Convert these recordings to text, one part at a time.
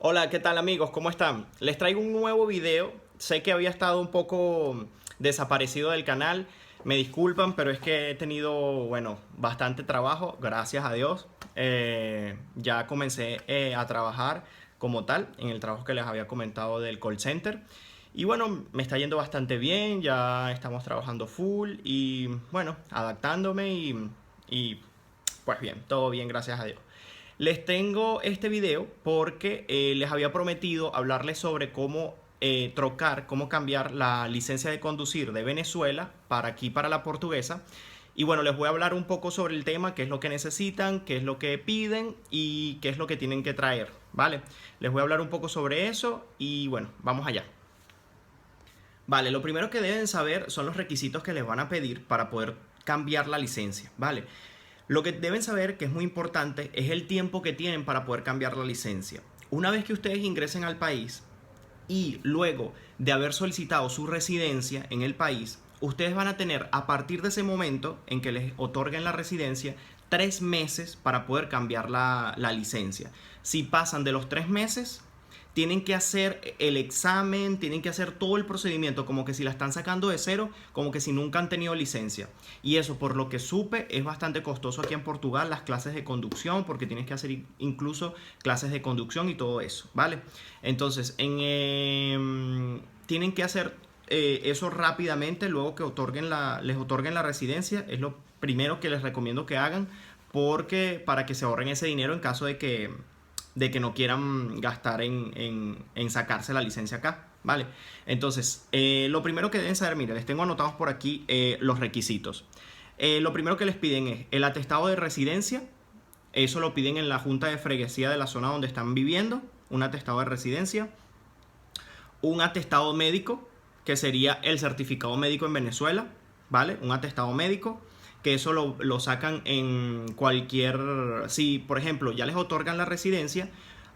Hola, ¿qué tal amigos? ¿Cómo están? Les traigo un nuevo video. Sé que había estado un poco desaparecido del canal. Me disculpan, pero es que he tenido, bueno, bastante trabajo, gracias a Dios. Ya comencé a trabajar como tal, en el trabajo que les había comentado del call center. Y bueno, me está yendo bastante bien, ya estamos trabajando full y bueno, adaptándome y pues bien, todo bien, gracias a Dios. Les tengo este video porque les había prometido hablarles sobre cómo trocar, cómo cambiar la licencia de conducir de Venezuela para aquí, para la portuguesa. Y bueno, les voy a hablar un poco sobre el tema, qué es lo que necesitan, qué es lo que piden y qué es lo que tienen que traer, ¿vale? Les voy a hablar un poco sobre eso y bueno, vamos allá. Vale, lo primero que deben saber son los requisitos que les van a pedir para poder cambiar la licencia, ¿vale? Lo que deben saber, que es muy importante, es el tiempo que tienen para poder cambiar la licencia. Una vez que ustedes ingresen al país y luego de haber solicitado su residencia en el país, ustedes van a tener a partir de ese momento en que les otorguen la residencia 3 meses para poder cambiar la licencia. Si pasan de los 3 meses, tienen que hacer el examen, tienen que hacer todo el procedimiento, como que si la están sacando de cero, como que si nunca han tenido licencia. Y eso, por lo que supe, es bastante costoso aquí en Portugal, las clases de conducción, porque tienes que hacer incluso clases de conducción y todo eso, ¿vale? Entonces, tienen que hacer eso rápidamente, luego que les otorguen la residencia, es lo primero que les recomiendo que hagan, porque para que se ahorren ese dinero en caso de que no quieran gastar en sacarse la licencia acá, ¿vale? Entonces, lo primero que deben saber, mire, les tengo anotados por aquí los requisitos. Lo primero que les piden es el atestado de residencia. Eso lo piden en la junta de freguesía de la zona donde están viviendo, un atestado de residencia. Un atestado médico, que sería el certificado médico en Venezuela, ¿vale? Un atestado médico, que eso lo sacan en cualquier... Si, por ejemplo, ya les otorgan la residencia,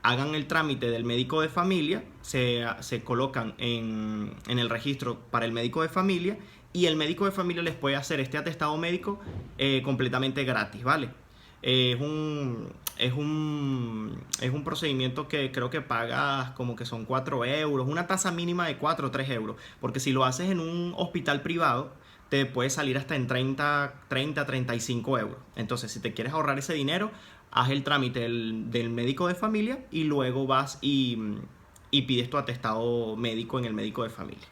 hagan el trámite del médico de familia, se colocan en el registro para el médico de familia y el médico de familia les puede hacer este atestado médico completamente gratis, ¿vale? Es un procedimiento que creo que pagas como que son 4 euros, una tasa mínima de 4 o 3 euros, porque si lo haces en un hospital privado, te puede salir hasta en 35 euros. Entonces, si te quieres ahorrar ese dinero, haz el trámite del médico de familia y luego vas y pides tu atestado médico en el médico de familia.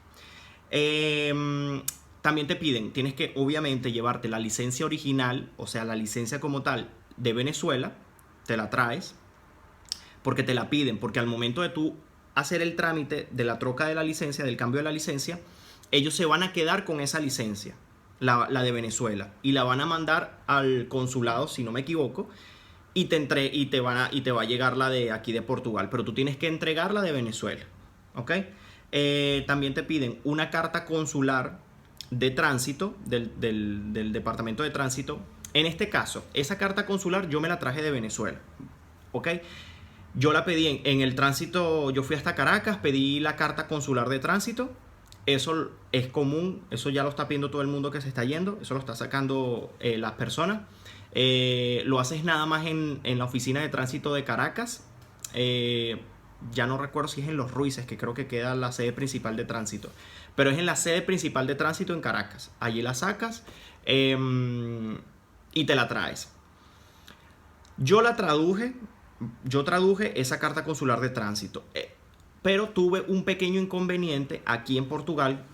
También te piden, tienes que obviamente llevarte la licencia original, o sea, la licencia como tal de Venezuela, te la traes, porque te la piden, porque al momento de tú hacer el trámite de la troca de la licencia, del cambio de la licencia, ellos se van a quedar con esa licencia, la de Venezuela, y la van a mandar al consulado, si no me equivoco, y te va a llegar la de aquí de Portugal, pero tú tienes que entregar la de Venezuela, ¿ok? También te piden una carta consular de tránsito del departamento de tránsito. En este caso, esa carta consular yo me la traje de Venezuela, ¿ok? Yo la pedí en el tránsito, yo fui hasta Caracas, pedí la carta consular de tránsito. Eso es común, eso ya lo está pidiendo todo el mundo que se está yendo, eso lo está sacando las personas. Lo haces nada más en la oficina de tránsito de Caracas. Ya no recuerdo si es en Los Ruices, que creo que queda la sede principal de tránsito, pero es en la sede principal de tránsito en Caracas. Allí la sacas y te la traes. Yo la traduje, yo traduje esa carta consular de tránsito, pero tuve un pequeño inconveniente aquí en Portugal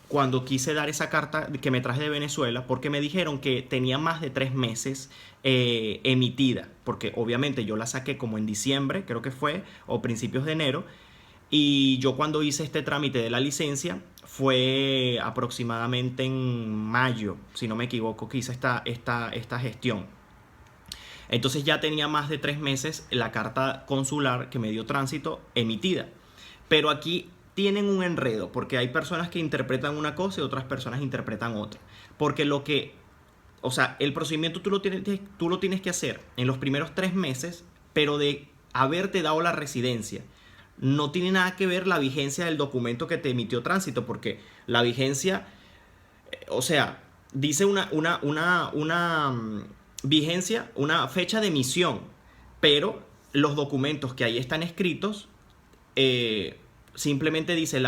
cuando quise dar esa carta que me traje de Venezuela, porque me dijeron que tenía más de 3 meses emitida, porque obviamente yo la saqué como en diciembre, creo que fue, o principios de enero, y yo cuando hice este trámite de la licencia fue aproximadamente en mayo, si no me equivoco, que hice esta gestión. Entonces ya tenía más de 3 meses la carta consular que me dio tránsito emitida. Pero aquí tienen un enredo, porque hay personas que interpretan una cosa y otras personas interpretan otra. Porque o sea, el procedimiento tú lo tienes que hacer en los primeros 3 meses, pero de haberte dado la residencia. No tiene nada que ver la vigencia del documento que te emitió tránsito, porque la vigencia, o sea, dice una vigencia, una fecha de emisión, pero los documentos que ahí están escritos simplemente dice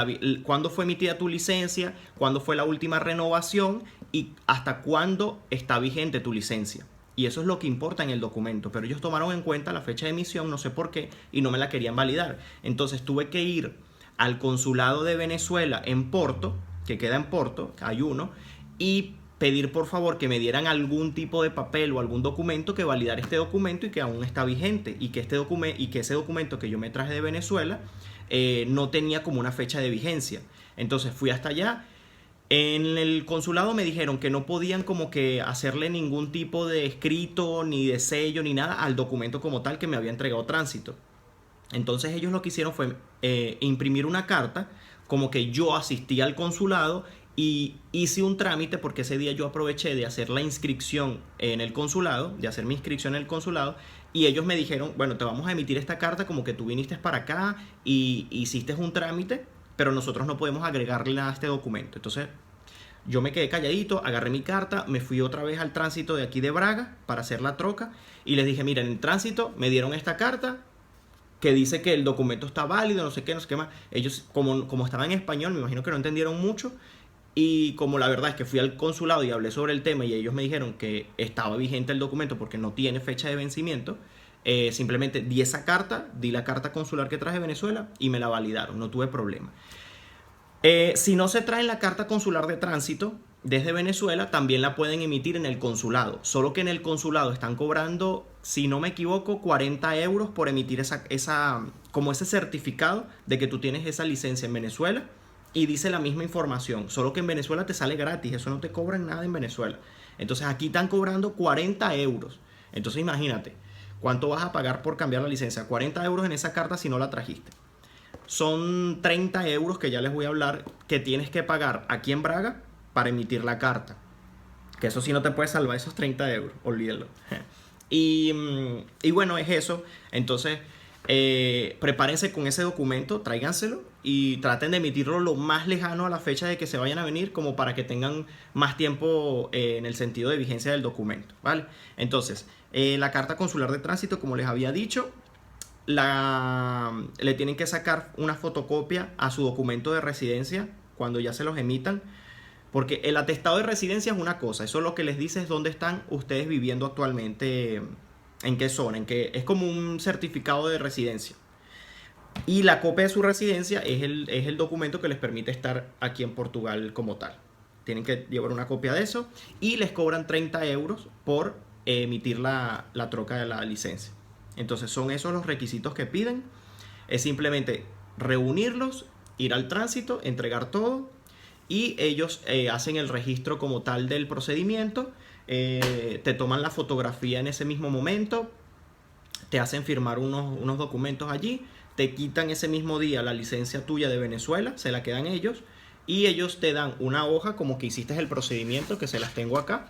cuándo fue emitida tu licencia, cuándo fue la última renovación y hasta cuándo está vigente tu licencia. Y eso es lo que importa en el documento. Pero ellos tomaron en cuenta la fecha de emisión, no sé por qué, y no me la querían validar. Entonces tuve que ir al consulado de Venezuela en Porto, que queda en Porto, hay uno, y pedir por favor que me dieran algún tipo de papel o algún documento que validara este documento y que aún está vigente, y que ese documento que yo me traje de Venezuela no tenía como una fecha de vigencia. Entonces fui hasta allá. En el consulado me dijeron que no podían como que hacerle ningún tipo de escrito, ni de sello, ni nada al documento como tal que me había entregado Tránsito. Entonces ellos lo que hicieron fue imprimir una carta como que yo asistí al consulado y hice un trámite, porque ese día yo aproveché de hacer la inscripción en el consulado, de hacer mi inscripción en el consulado, y ellos me dijeron, bueno, te vamos a emitir esta carta como que tú viniste para acá y hiciste un trámite, pero nosotros no podemos agregarle nada a este documento. Entonces yo me quedé calladito, agarré mi carta, me fui otra vez al tránsito de aquí de Braga para hacer la troca y les dije, miren, en el tránsito me dieron esta carta que dice que el documento está válido, no sé qué, no sé qué más. Ellos, como estaban en español, me imagino que no entendieron mucho. Y como la verdad es que fui al consulado y hablé sobre el tema y ellos me dijeron que estaba vigente el documento porque no tiene fecha de vencimiento, simplemente di la carta consular que traje de Venezuela y me la validaron, no tuve problema. Si no se trae la carta consular de tránsito desde Venezuela, también la pueden emitir en el consulado. Solo que en el consulado están cobrando, si no me equivoco, 40 euros por emitir como ese certificado de que tú tienes esa licencia en Venezuela. Y dice la misma información, solo que en Venezuela te sale gratis, eso no te cobran nada en Venezuela. Entonces aquí están cobrando 40 euros. Entonces imagínate, ¿cuánto vas a pagar por cambiar la licencia? 40 euros en esa carta si no la trajiste. Son 30 euros, que ya les voy a hablar, que tienes que pagar aquí en Braga para emitir la carta. Que eso sí no te puede salvar esos 30 euros, olvídalo. Y bueno, es eso. Entonces, prepárense con ese documento, tráiganselo y traten de emitirlo lo más lejano a la fecha de que se vayan a venir, como para que tengan más tiempo en el sentido de vigencia del documento, ¿vale? Entonces, la carta consular de tránsito, como les había dicho, le tienen que sacar una fotocopia a su documento de residencia cuando ya se los emitan, porque el atestado de residencia es una cosa, eso lo que les dice es dónde están ustedes viviendo actualmente, en qué zona, es como un certificado de residencia. Y la copia de su residencia es el documento que les permite estar aquí en Portugal como tal. Tienen que llevar una copia de eso y les cobran 30 euros por emitir la troca de la licencia. Entonces son esos los requisitos que piden. Es simplemente reunirlos, ir al tránsito, entregar todo y ellos hacen el registro como tal del procedimiento. Te toman la fotografía en ese mismo momento, te hacen firmar unos documentos allí, te quitan ese mismo día la licencia tuya de Venezuela, se la quedan ellos y ellos te dan una hoja como que hiciste el procedimiento, que se las tengo acá.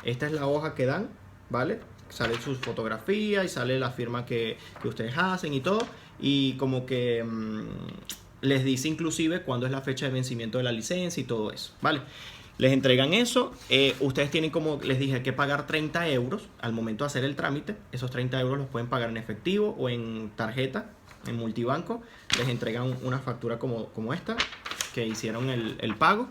Esta es la hoja que dan, ¿vale? Sale su fotografía y sale la firma que ustedes hacen y todo, y como que les dice inclusive cuándo es la fecha de vencimiento de la licencia y todo eso, ¿vale? Les entregan eso, ustedes tienen, como les dije, que pagar 30 euros al momento de hacer el trámite. Esos 30 euros los pueden pagar en efectivo o en tarjeta, en multibanco. Les entregan una factura como esta, que hicieron el pago,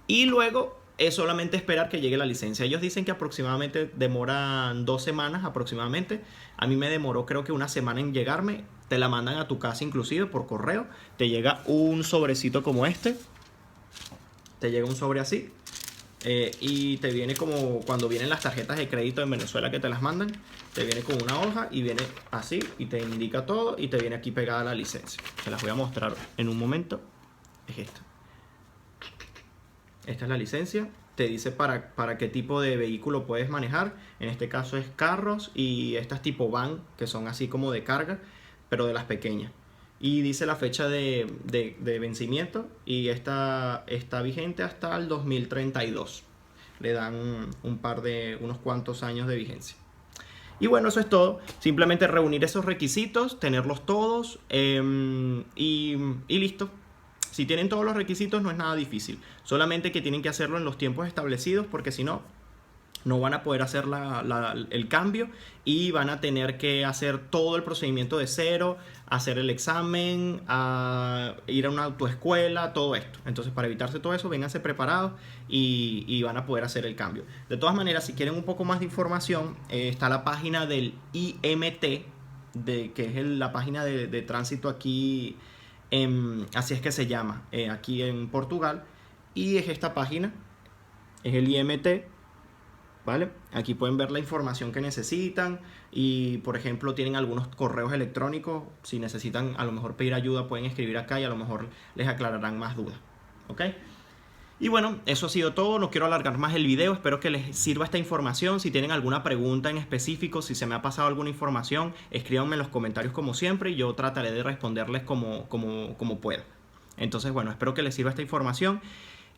y luego es solamente esperar que llegue la licencia. Ellos dicen que aproximadamente demoran 2 semanas aproximadamente. A mí me demoró creo que una semana en llegarme. Te la mandan a tu casa inclusive por correo. Te llega un sobrecito como este. Te llega un sobre así. Y te viene como cuando vienen las tarjetas de crédito en Venezuela, que te las mandan. Te viene con una hoja y viene así y te indica todo y te viene aquí pegada la licencia. Se las voy a mostrar en un momento. Es esta. Esta es la licencia, te dice para qué tipo de vehículo puedes manejar. En este caso es carros y estas tipo van, que son así como de carga, pero de las pequeñas. Y dice la fecha de vencimiento y esta está vigente hasta el 2032. Le dan unos cuantos años de vigencia. Y bueno, eso es todo. Simplemente reunir esos requisitos, tenerlos todos y listo. Si tienen todos los requisitos no es nada difícil, solamente que tienen que hacerlo en los tiempos establecidos, porque si no, no van a poder hacer el cambio y van a tener que hacer todo el procedimiento de cero, hacer el examen, ir a una autoescuela, todo esto. Entonces, para evitarse todo eso, vénganse preparados y van a poder hacer el cambio. De todas maneras, si quieren un poco más de información, está la página del IMT, que es la página de tránsito aquí, así es que se llama, aquí en Portugal. Y es esta página, es el IMT. ¿Vale? Aquí pueden ver la información que necesitan y, por ejemplo, tienen algunos correos electrónicos. Si necesitan a lo mejor pedir ayuda, pueden escribir acá y a lo mejor les aclararán más dudas. ¿Ok? Y bueno, eso ha sido todo. No quiero alargar más el video. Espero que les sirva esta información. Si tienen alguna pregunta en específico, si se me ha pasado alguna información, escríbanme en los comentarios como siempre y yo trataré de responderles como pueda. Entonces, bueno, espero que les sirva esta información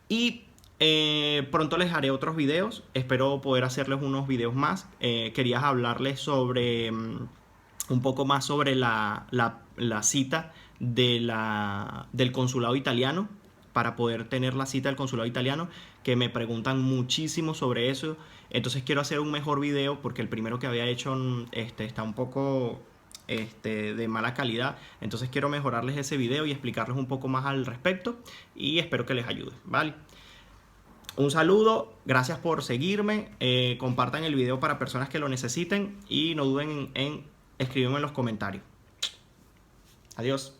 y pronto les haré otros videos. Espero poder hacerles unos videos más. Quería hablarles sobre un poco más sobre la cita del consulado italiano, para poder tener la cita del consulado italiano, que me preguntan muchísimo sobre eso. Entonces quiero hacer un mejor video porque el primero que había hecho está un poco de mala calidad. Entonces quiero mejorarles ese video y explicarles un poco más al respecto y espero que les ayude, ¿vale? Un saludo, gracias por seguirme, compartan el video para personas que lo necesiten y no duden en escribirme en los comentarios. Adiós.